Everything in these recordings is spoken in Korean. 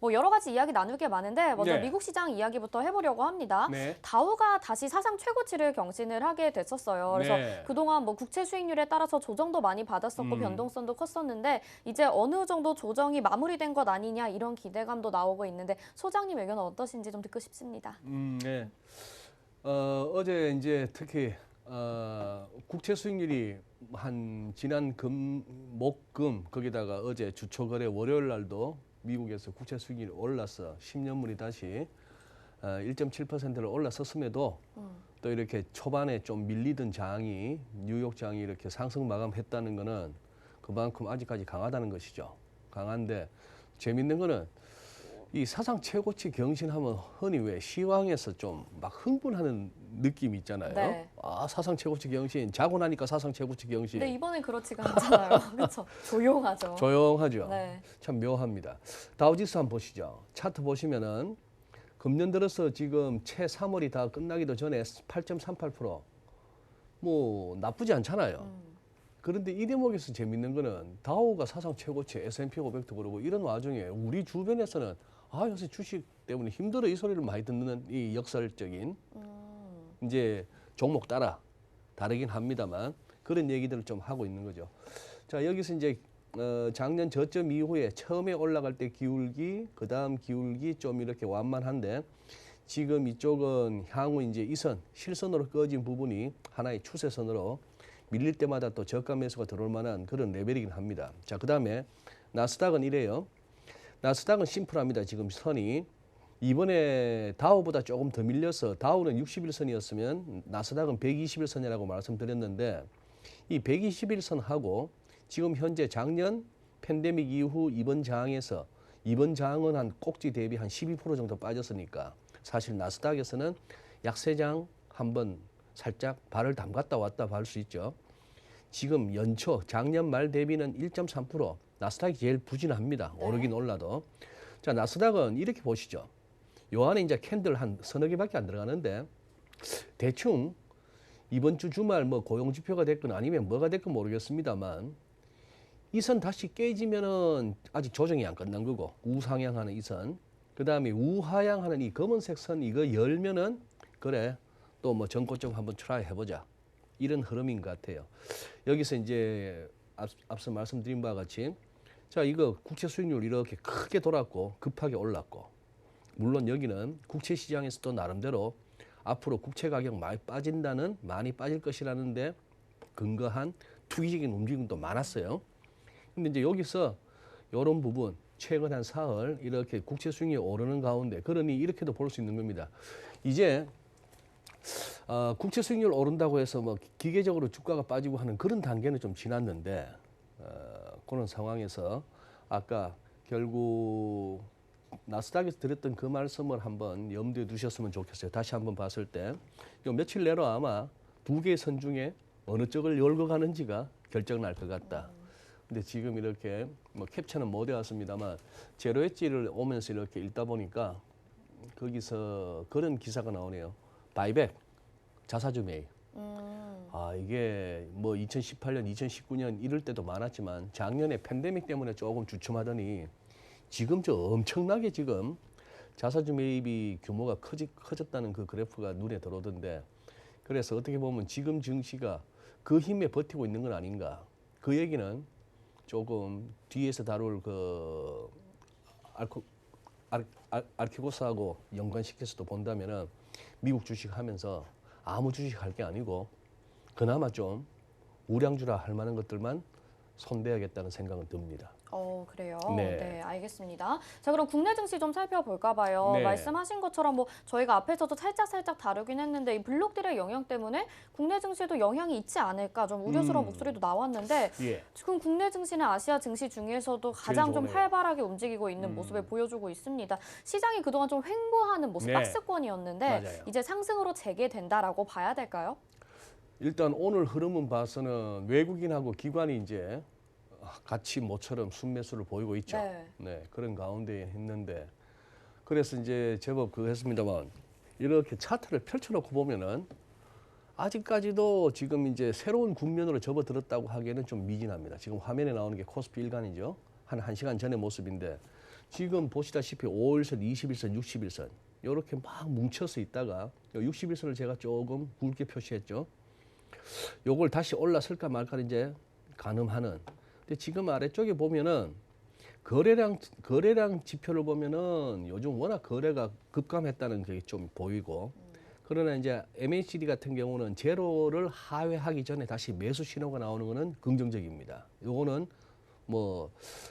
뭐 여러 가지 이야기 나눌 게 많은데 먼저 네. 미국 시장 이야기부터 해보려고 합니다. 네. 다우가 다시 사상 최고치를 경신을 하게 됐었어요. 그래서 네. 그동안 뭐 국채 수익률에 따라서 조정도 많이 받았었고 변동성도 컸었는데 이제 어느 정도 조정이 마무리된 것 아니냐 이런 기대감도 나오고 있는데 소장님 의견은 어떠신지 좀 듣고 싶습니다. 네. 어제 이제 특히 국채 수익률이 한 지난 목금 거기다가 어제 주초거래 월요일 날도 미국에서 국채 수익률이 올라서 10년물이 다시 1.7%를 올라섰음에도 또 이렇게 초반에 좀 밀리던 장이 뉴욕 장이 이렇게 상승 마감했다는 거는 그만큼 아직까지 강하다는 것이죠. 강한데 재밌는 거는 이 사상 최고치 경신하면 흔히 왜 시황에서 좀 막 흥분하는 느낌이 있잖아요. 네. 아, 사상 최고치 경신. 자고 나니까 사상 최고치 경신. 근데 이번엔 그렇지가 않잖아요. 그렇죠. 조용하죠. 조용하죠. 네. 참 묘합니다. 다우지수 한번 보시죠. 차트 보시면은 금년 들어서 지금 채 3월이 다 끝나기도 전에 8.38%. 뭐 나쁘지 않잖아요. 그런데 이 대목에서 재밌는 거는 다우가 사상 최고치, S&P 500도 그러고 이런 와중에 우리 주변에서는 요새 주식 때문에 힘들어 이 소리를 많이 듣는 이 역설적인 이제 종목 따라 다르긴 합니다만 그런 얘기들을 좀 하고 있는 거죠. 자, 여기서 이제 작년 저점 이후에 처음에 올라갈 때 기울기, 그 다음 기울기 좀 이렇게 완만한데 지금 이쪽은 향후 이제 이선, 실선으로 꺼진 부분이 하나의 추세선으로 밀릴 때마다 또 저가 매수가 들어올 만한 그런 레벨이긴 합니다. 자, 그 다음에 나스닥은 이래요. 나스닥은 심플합니다. 지금 선이. 이번에 다우보다 조금 더 밀려서 다우는 60일선이었으면 나스닥은 120일선이라고 말씀드렸는데 이 121선하고 지금 현재 작년 팬데믹 이후 이번 장에서 이번 장은 한 꼭지 대비 한 12% 정도 빠졌으니까 사실 나스닥에서는 약 3장 한번 살짝 발을 담갔다 왔다 할 수 있죠. 지금 연초 작년 말 대비는 1.3% 나스닥이 제일 부진합니다. 네. 오르긴 올라도. 자, 나스닥은 이렇게 보시죠. 요 안에 이제 캔들 한 서너 개밖에 안 들어가는데 대충 이번 주 주말 뭐 고용 지표가 됐건 아니면 뭐가 됐건 모르겠습니다만 이 선 다시 깨지면은 아직 조정이 안 끝난 거고 우상향하는 이 선, 그 다음에 우하향하는 이 검은색 선 이거 열면은 그래 또 뭐 전고점 한번 트라이 해보자 이런 흐름인 것 같아요. 여기서 이제 앞서 말씀드린 바와 같이 자 이거 국채 수익률 이렇게 크게 돌았고 급하게 올랐고 물론 여기는 국채 시장에서도 나름대로 앞으로 국채 가격 많이 빠질 것이라는데 근거한 투기적인 움직임도 많았어요. 근데 이제 여기서 이런 부분 최근 한 사흘 이렇게 국채 수익률이 오르는 가운데 그러니 이렇게도 볼 수 있는 겁니다. 이제 국채 수익률 오른다고 해서 뭐 기계적으로 주가가 빠지고 하는 그런 단계는 좀 지났는데 그런 상황에서 아까 결국 나스닥에서 드렸던 그 말씀을 한번 염두에 두셨으면 좋겠어요. 다시 한번 봤을 때 며칠 내로 아마 두 개의 선 중에 어느 쪽을 열고 가는지가 결정날 것 같다. 근데 지금 이렇게 뭐 캡처는 못 해왔습니다만 제로 엣지를 오면서 이렇게 읽다 보니까 거기서 그런 기사가 나오네요. 바이백, 자사주 매입. 이게 뭐 2018년, 2019년 이럴 때도 많았지만 작년에 팬데믹 때문에 조금 주춤하더니 지금 저 엄청나게 지금 자사주 매입이 규모가 커졌다는 그 그래프가 눈에 들어오던데 그래서 어떻게 보면 지금 증시가 그 힘에 버티고 있는 건 아닌가. 그 얘기는 조금 뒤에서 다룰 그 알키고스하고 연관시켜서도 본다면은 미국 주식 하면서 아무 주식 할 게 아니고 그나마 좀 우량주라 할 만한 것들만 손대야겠다는 생각은 듭니다. 그래요. 네. 네, 알겠습니다. 자, 그럼 국내 증시 좀 살펴볼까 봐요. 네. 말씀하신 것처럼 뭐 저희가 앞에서도 살짝 다루긴 했는데 이 블록딜의 영향 때문에 국내 증시에도 영향이 있지 않을까 좀 우려스러운 목소리도 나왔는데 예. 지금 국내 증시는 아시아 증시 중에서도 가장 좀 좋네요. 활발하게 움직이고 있는 모습을 보여주고 있습니다. 시장이 그동안 좀 횡보하는 모습, 네. 박스권이었는데 맞아요. 이제 상승으로 재개된다라고 봐야 될까요? 일단 오늘 흐름은 봐서는 외국인하고 기관이 이제 같이 모처럼 순매수를 보이고 있죠. 네. 그런 가운데 했는데 그래서 이제 제법 그거 했습니다만 이렇게 차트를 펼쳐놓고 보면은 아직까지도 지금 이제 새로운 국면으로 접어들었다고 하기에는 좀 미진합니다. 지금 화면에 나오는 게 코스피 일간이죠. 한 1시간 전의 모습인데 지금 보시다시피 5일선, 21선, 61선 이렇게 막 뭉쳐서 있다가 61선을 제가 조금 굵게 표시했죠. 요걸 다시 올라설까 말까 이제 가늠하는. 근데 지금 아래쪽에 보면은 거래량 지표를 보면은 요즘 워낙 거래가 급감했다는 게 좀 보이고, 그러나 이제 MACD 같은 경우는 제로를 하회하기 전에 다시 매수 신호가 나오는 거는 긍정적입니다. 요거는 뭐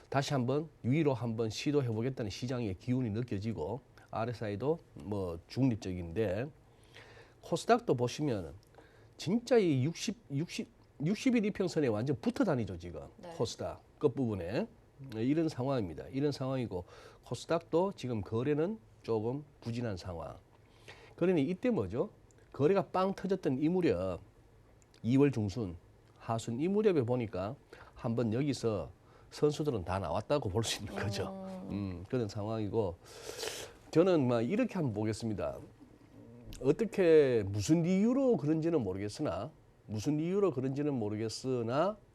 다시 한번 위로 한번 시도해 보겠다는 시장의 기운이 느껴지고, RSI도 뭐 중립적인데, 코스닥도 보시면 진짜 이 60일 이평선에 완전 붙어 다니죠 지금. 네. 코스닥 끝부분에 이런 상황입니다. 이런 상황이고, 코스닥도 지금 거래는 조금 부진한 상황. 그러니 이때 뭐죠? 거래가 빵 터졌던 이 무렵 2월 중순, 하순 이 무렵에 보니까 한번 여기서 선수들은 다 나왔다고 볼 수 있는 거죠. 그런 상황이고, 저는 막 이렇게 한번 보겠습니다. 어떻게 무슨 이유로 그런지는 모르겠으나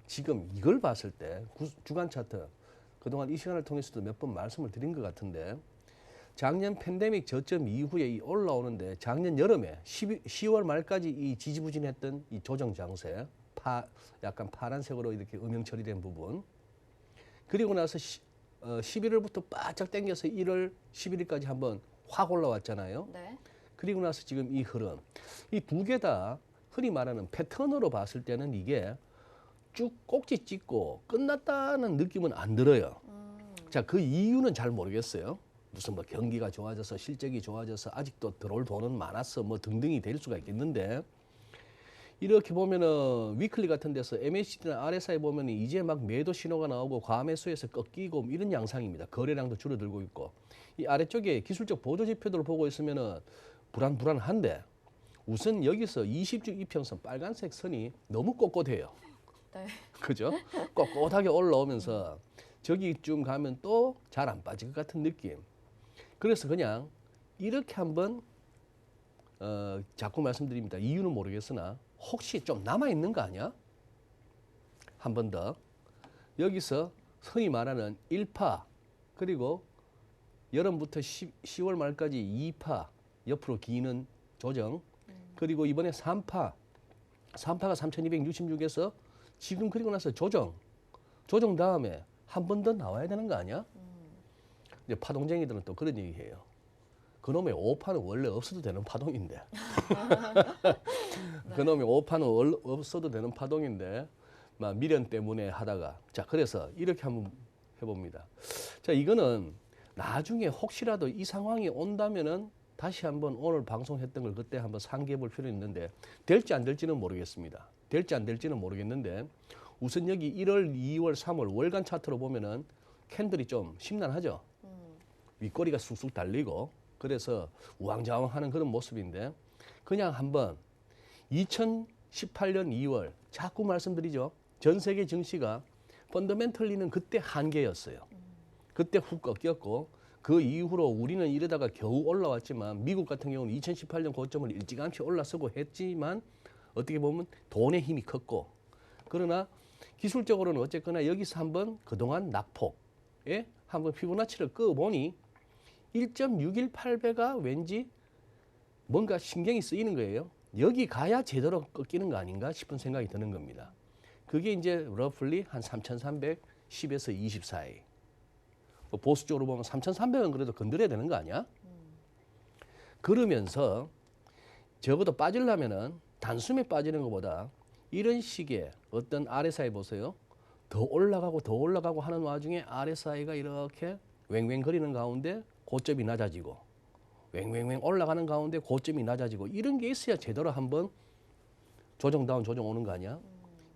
지금 이걸 봤을 때 주간 차트 그동안 이 시간을 통해서도 몇 번 말씀을 드린 것 같은데, 작년 팬데믹 저점 이후에 이 올라오는데 작년 여름에 10월 말까지 이 지지부진했던 이 조정 장세, 약간 파란색으로 이렇게 음영 처리된 부분, 그리고 나서 11월부터 바짝 당겨서 1월 11일까지 한번 확 올라왔잖아요. 네. 그리고 나서 지금 이 흐름, 이 두 개 다 흔히 말하는 패턴으로 봤을 때는 이게 쭉 꼭지 찍고 끝났다는 느낌은 안 들어요. 자, 그 이유는 잘 모르겠어요. 무슨 뭐 경기가 좋아져서 실적이 좋아져서 아직도 들어올 돈은 많았어 뭐 등등이 될 수가 있겠는데, 이렇게 보면은 위클리 같은 데서 MACD나 RSI 보면 이제 막 매도 신호가 나오고 과매수에서 꺾이고 이런 양상입니다. 거래량도 줄어들고 있고, 이 아래쪽에 기술적 보조 지표들을 보고 있으면은 불안한데, 우선 여기서 20주 이평선 빨간색 선이 너무 꼿꼿해요. 네. 그죠? 꼿꼿하게 올라오면서 저기쯤 가면 또 잘 안 빠질 것 같은 느낌. 그래서 그냥 이렇게 한번 자꾸 말씀드립니다. 이유는 모르겠으나 혹시 좀 남아있는 거 아니야? 한 번 더. 여기서 흔히 말하는 1파, 그리고 여름부터 10월 말까지 2파 옆으로 기는 조정, 그리고 이번에 3파가 3266에서 지금 그리고 나서 조정 다음에 한 번 더 나와야 되는 거 아니야? 이제 파동쟁이들은 또 그런 얘기해요. 그놈의 5파는 원래 없어도 되는 파동인데. 그놈의 5파는 없어도 되는 파동인데 막 미련 때문에 하다가, 자, 그래서 이렇게 한번 해봅니다. 자, 이거는 나중에 혹시라도 이 상황이 온다면은 다시 한번 오늘 방송했던 걸 그때 한번 상기해 볼 필요는 있는데, 될지 안 될지는 모르겠습니다. 될지 안 될지는 모르겠는데, 우선 여기 1월, 2월, 3월 월간 차트로 보면은 캔들이 좀 심란하죠. 윗꼬리가 쑥쑥 달리고, 그래서 우왕좌왕하는 그런 모습인데, 그냥 한번 2018년 2월 자꾸 말씀드리죠. 전 세계 증시가 펀더멘털리는 그때 한계였어요. 그때 훅 꺾였고, 그 이후로 우리는 이러다가 겨우 올라왔지만, 미국 같은 경우는 2018년 고점을 일찌감치 올라서고 했지만 어떻게 보면 돈의 힘이 컸고, 그러나 기술적으로는 어쨌거나 여기서 한번 그동안 낙폭에 한번 피보나치를 끄보니 1.618배가 왠지 뭔가 신경이 쓰이는 거예요. 여기 가야 제대로 꺾이는 거 아닌가 싶은 생각이 드는 겁니다. 그게 이제 러플리 한 3,310에서 20 사이. 뭐 보수적으로 보면 3,300은 그래도 건드려야 되는 거 아니야? 그러면서 적어도 빠지려면은 단숨에 빠지는 것보다 이런 식의 어떤 RSI 보세요. 더 올라가고 하는 와중에 RSI가 이렇게 웽웽거리는 가운데 고점이 낮아지고, 웽웽웽 올라가는 가운데 고점이 낮아지고, 이런 게 있어야 제대로 한번 조정다운 조정 오는 거 아니야?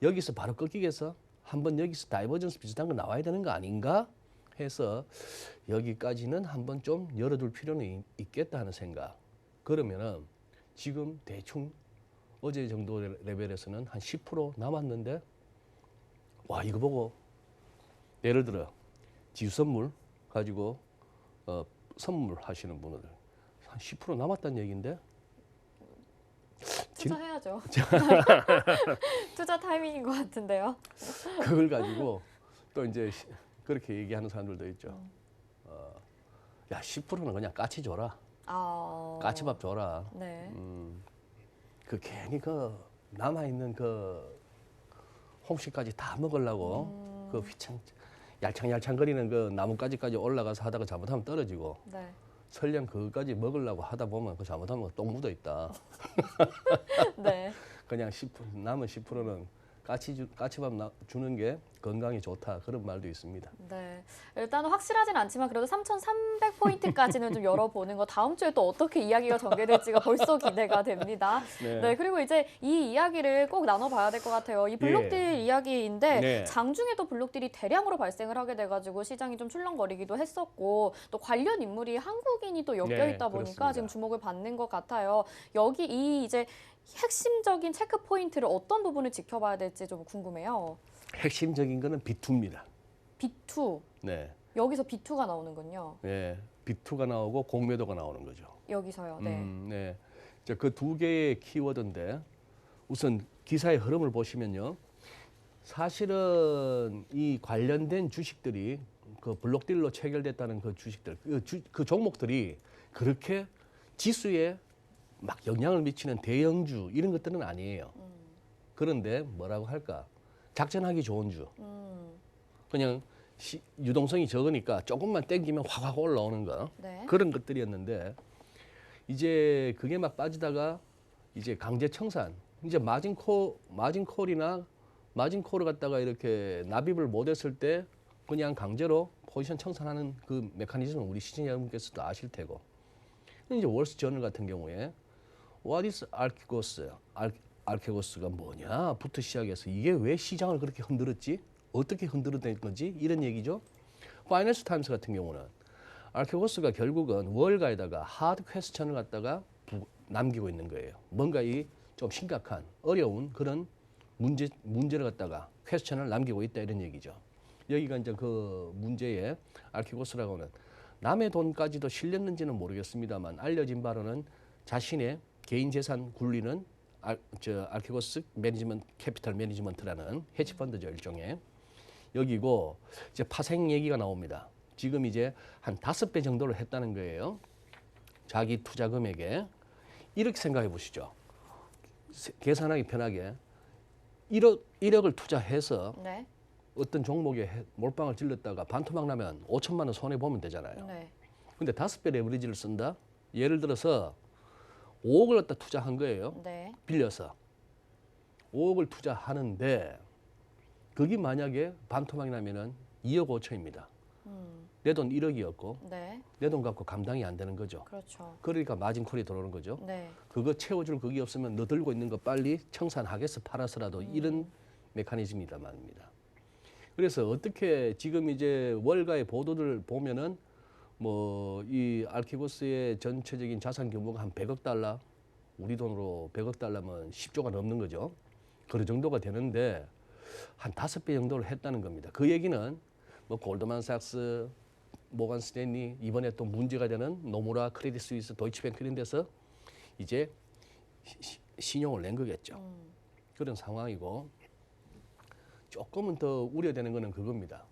여기서 바로 꺾이겠어? 한번 여기서 다이버전스 비슷한 거 나와야 되는 거 아닌가 해서 여기까지는 한번 좀 열어둘 필요는 있겠다 하는 생각. 그러면은 지금 대충 어제 정도 레벨에서는 한 10% 남았는데, 와, 이거 보고 예를 들어 지수 선물 가지고 선물하시는 분들 한 10% 남았다는 얘기인데, 투자해야죠. 투자 타이밍인 것 같은데요. 그걸 가지고 또 이제 그렇게 얘기하는 사람들도 있죠. 야 10%는 그냥 까치 줘라. 아. 까치밥 줘라. 네. 그 괜히 그 남아 있는 그 홍시까지 다 먹으려고 그 휘청 얄창얄창거리는 그 나뭇가지까지 올라가서 하다가 잘못하면 떨어지고 네. 설령 그거까지 먹으려고 하다 보면 그 잘못하면 똥 묻어 있다. 네. 그냥 10% 남은 10%는 까치밥 주는 게 건강에 좋다 그런 말도 있습니다. 네. 일단은 확실하진 않지만 그래도 3,300포인트까지는 좀 열어보는 거 다음 주에 또 어떻게 이야기가 전개될지가 벌써 기대가 됩니다. 네. 네. 그리고 이제 이 이야기를 꼭 나눠봐야 될 것 같아요. 이 블록딜 이야기인데 네. 장중에도 블록딜이 대량으로 발생을 하게 돼가지고 시장이 좀 출렁거리기도 했었고 또 관련 인물이 한국인이 또 엮여 네, 있다 보니까 그렇습니다. 지금 주목을 받는 것 같아요. 여기 이 이제 핵심적인 체크 포인트를 어떤 부분을 지켜봐야 될지 좀 궁금해요. 핵심적인 거는 B2입니다. B2. 네. 여기서 B2가 나오는군요. 네. B2가 나오고 공매도가 나오는 거죠. 여기서요. 네. 네. 그 두 개의 키워드인데 우선 기사의 흐름을 보시면요. 사실은 이 관련된 주식들이 그 블록딜로 체결됐다는 그 주식들, 그 종목들이 그렇게 지수에 막 영향을 미치는 대형주 이런 것들은 아니에요. 그런데 뭐라고 할까? 작전하기 좋은 주. 그냥 유동성이 적으니까 조금만 땡기면 확 올라오는 거. 네. 그런 것들이었는데 이제 그게 막 빠지다가 이제 강제 청산. 이제 마진콜을 갖다가 이렇게 납입을 못했을 때 그냥 강제로 포지션 청산하는 그 메커니즘은 우리 시청자 여러분께서도 아실 테고. 이제 월스저널 같은 경우에 What is Archegos? 알케고스가 뭐냐?부터 시작해서 이게 왜 시장을 그렇게 흔들었지? 어떻게 흔들어낸 건지 이런 얘기죠. 파이낸스 타임스 같은 경우는 알케고스가 결국은 월가에다가 하드 퀘스천을 갖다가 남기고 있는 거예요. 뭔가 이 좀 심각한 어려운 그런 문제를 갖다가 퀘스천을 남기고 있다 이런 얘기죠. 여기가 이제 그 문제에 알케고스라고는 남의 돈까지도 실렸는지는 모르겠습니다만 알려진 바로는 자신의 개인 재산 굴리는 알케고스 매니지먼트 캐피털 매니지먼트라는 헤지펀드죠 일종의 여기고 이제 파생 얘기가 나옵니다. 지금 이제 한 5배 정도를 했다는 거예요. 자기 투자 금액에 이렇게 생각해 보시죠. 계산하기 편하게 1억을 투자해서 네. 어떤 종목에 몰빵을 찔렀다가 반토막 나면 5천만 원 손해 보면 되잖아요. 네. 근데 5배 레버리지를 쓴다. 예를 들어서 5억을 갖다 투자한 거예요. 네. 빌려서 5억을 투자하는데 그게 만약에 반토막이 나면은 2억 5천입니다. 내 돈 1억이었고 네. 내 돈 갖고 감당이 안 되는 거죠. 그렇죠. 그러니까 마진콜이 들어오는 거죠. 네. 그거 채워줄 그게 없으면 너 들고 있는 거 빨리 청산하겠어 팔아서라도 이런 메커니즘이다 말입니다. 그래서 어떻게 지금 이제 월가의 보도들 보면은 뭐 이 알케고스의 전체적인 자산 규모가 한 100억 달러, 우리 돈으로 100억 달러면 10조가 넘는 거죠. 그 정도가 되는데 한 5배 정도를 했다는 겁니다. 그 얘기는 뭐 골드만삭스, 모건 스탠리 이번에 또 문제가 되는 노무라, 크레딧 스위스, 도이치뱅크 이런 데서 이제 신용을 낸 거겠죠. 그런 상황이고 조금은 더 우려되는 거는 그겁니다.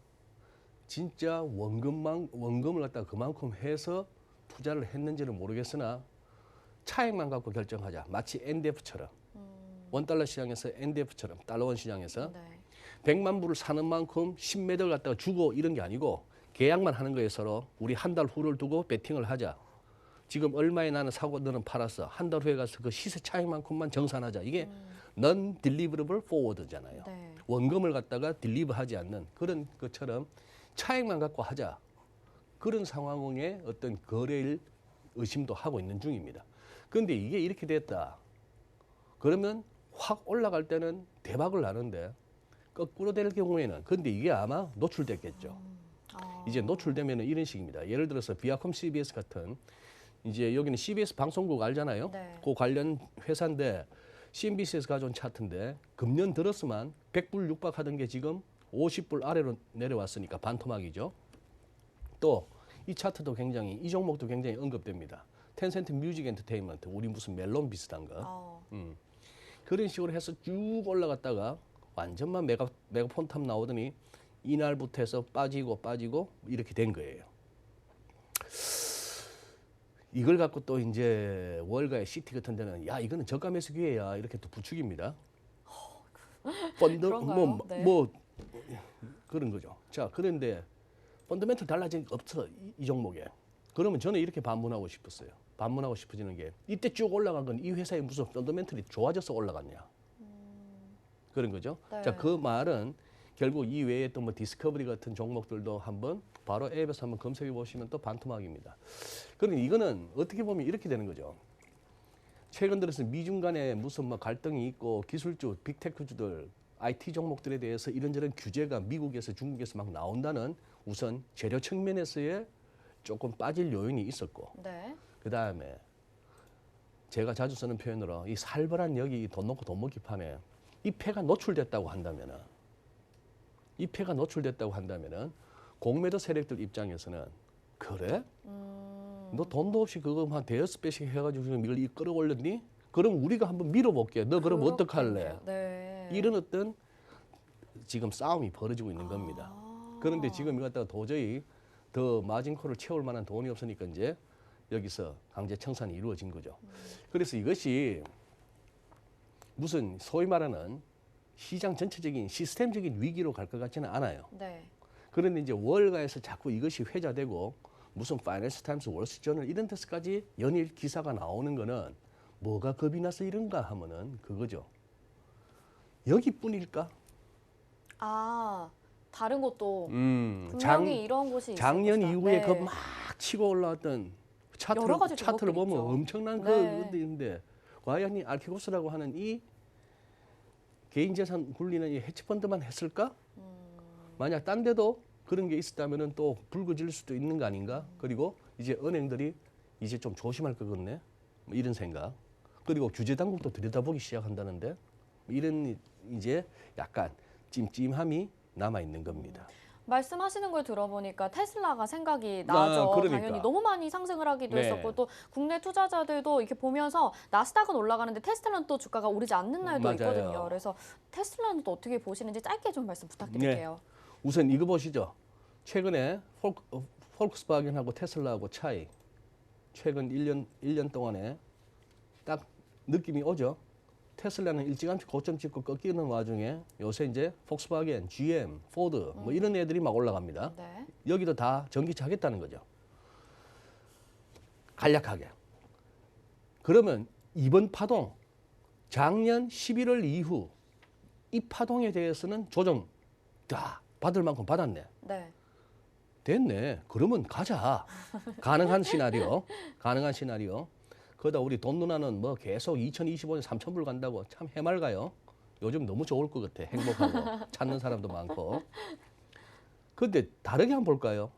진짜 원금을 갖다가 그만큼 해서 투자를 했는지는 모르겠으나 차익만 갖고 결정하자. 마치 NDF처럼 원달러 시장에서 NDF처럼 달러원 시장에서 네. 100만 불을 사는 만큼 10매를 갖다가 주고 이런 게 아니고 계약만 하는 거예요. 서로 우리 한 달 후를 두고 베팅을 하자. 지금 얼마에 나는 사고 너는 팔았어. 한 달 후에 가서 그 시세 차익만큼만 정산하자. 이게 non-deliverable forward잖아요. 네. 원금을 갖다가 딜리버하지 않는 그런 것처럼 차익만 갖고 하자. 그런 상황에 어떤 거래일 의심도 하고 있는 중입니다. 그런데 이게 이렇게 됐다. 그러면 확 올라갈 때는 대박을 나는데 거꾸로 될 경우에는 근데 이게 아마 노출됐겠죠. 이제 노출되면 이런 식입니다. 예를 들어서 비아컴 CBS 같은 이제 여기는 CBS 방송국 알잖아요. 네. 그 관련 회사인데 CNBC에서 가져온 차트인데 금년 들어서만 100불 육박하던 게 지금 50불 아래로 내려왔으니까 반토막이죠. 또 이 차트도 굉장히 이 종목도 굉장히 언급됩니다. 텐센트 뮤직 엔터테인먼트 우리 무슨 멜론 비슷한 거. 그런 식으로 해서 쭉 올라갔다가 완전만 메가폰탑 나오더니 이날부터 해서 빠지고 이렇게 된 거예요. 이걸 갖고 또 이제 월가의 시티 같은 데는 야 이거는 저가 매수 기회야 이렇게 또 부추깁니다. 펀드 그런가요? 네. 뭐 그런 거죠. 자 그런데 펀더멘털 달라진 게 없어 이 종목에. 그러면 저는 이렇게 반문하고 싶었어요. 반문하고 싶어지는 게 이때 쭉 올라간 건 이 회사의 무슨 펀더멘털이 좋아져서 올라갔냐 그런 거죠. 네. 자 그 말은 결국 이 외에 또 뭐 디스커버리 같은 종목들도 한번 바로 앱에서 한번 검색해 보시면 또 반토막입니다. 그러니 이거는 어떻게 보면 이렇게 되는 거죠. 최근 들어서 미중 간에 무슨 뭐 갈등이 있고 기술주, 빅테크주들, IT 종목들에 대해서 이런저런 규제가 미국에서 중국에서 막 나온다는 우선 재료 측면에서의 조금 빠질 요인이 있었고 네. 그다음에 제가 자주 쓰는 표현으로 이 살벌한 여기 돈 놓고 돈 먹기 판에 이 패가 노출됐다고 한다면은 공매도 세력들 입장에서는 그래? 너 돈도 없이 그거 한 대여섯 배씩 해가지고 지금 이걸 끌어올렸니? 그럼 우리가 한번 밀어볼게. 너 그럼 어떡할래? 네. 이런 어떤 지금 싸움이 벌어지고 있는 겁니다. 그런데 지금 이거 갖다가 도저히 더 마진콜을 채울 만한 돈이 없으니까 이제 여기서 강제 청산이 이루어진 거죠. 그래서 이것이 무슨 소위 말하는 시장 전체적인 시스템적인 위기로 갈 것 같지는 않아요. 네. 그런데 이제 월가에서 자꾸 이것이 회자되고 무슨 파이낸스 타임스 월스트리트저널 이런 데서까지 연일 기사가 나오는 거는 뭐가 겁이 나서 이런가 하면은 그거죠. 여기뿐일까? 아, 다른 곳도 분명히 장- 이런 곳이 있을 작년 것이다. 이후에 네. 그 막 치고 올라왔던 여러 가지 차트를 종목들이 보면 있죠. 엄청난 네. 그인데 과연 이 알케고스라고 하는 이 개인 재산 굴리는 이 헤지펀드만 했을까? 만약 딴 데도 그런 게 있었다면은 또 불거질 수도 있는 거 아닌가? 그리고 이제 은행들이 이제 좀 조심할 것 같네. 뭐 이런 생각. 그리고 규제 당국도 들여다보기 시작한다는데 이런 이제 약간 찜찜함이 남아 있는 겁니다. 말씀하시는 걸 들어보니까 테슬라가 생각이 나죠. 그러니까. 당연히 너무 많이 상승을 하기도 네. 했었고 또 국내 투자자들도 이렇게 보면서 나스닥은 올라가는데 테슬라는 또 주가가 오르지 않는 날도 맞아요. 있거든요. 그래서 테슬라는 또 어떻게 보시는지 짧게 좀 말씀 부탁드릴게요. 우선 이거 보시죠. 최근에 폴크스바겐하고 테슬라하고 차이. 최근 1년 동안에 딱 느낌이 오죠. 테슬라는 일찌감치 고점 찍고 꺾이는 와중에 요새 이제 폭스바겐, GM, 포드 뭐 이런 애들이 막 올라갑니다. 네. 여기도 다 전기차 하겠다는 거죠. 간략하게. 그러면 이번 파동, 작년 11월 이후 이 파동에 대해서는 조정 다 받을 만큼 받았네. 네. 됐네. 그러면 가자. 가능한 시나리오. 그러다 우리 돈 누나는 뭐 계속 2025년 3,000불 간다고 참 해맑아요. 요즘 너무 좋을 것 같아. 행복하고 찾는 사람도 많고. 근데 다르게 한번 볼까요?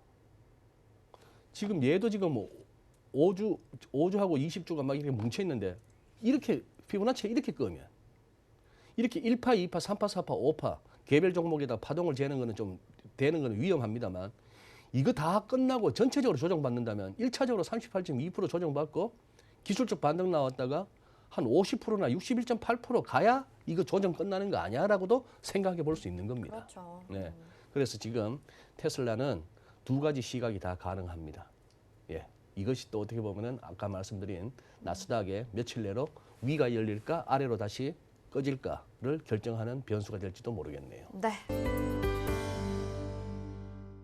지금 얘도 지금 뭐 5주하고 20주가 막 이렇게 뭉쳐 있는데 이렇게 피부나치 이렇게 끄면 이렇게 1파, 2파, 3파, 4파, 5파 개별 종목에다 파동을 재는 거는 좀 되는 거는 위험합니다만 이거 다 끝나고 전체적으로 조정받는다면 1차적으로 38.2% 조정받고 기술적 반등 나왔다가 한 50%나 61.8% 가야 이거 조정 끝나는 거 아니야라고도 생각해 볼 수 있는 겁니다. 그렇죠. 네. 그래서 지금 테슬라는 두 가지 시각이 다 가능합니다. 예. 이것이 또 어떻게 보면은 아까 말씀드린 나스닥에 며칠 내로 위가 열릴까 아래로 다시 꺼질까를 결정하는 변수가 될지도 모르겠네요. 네.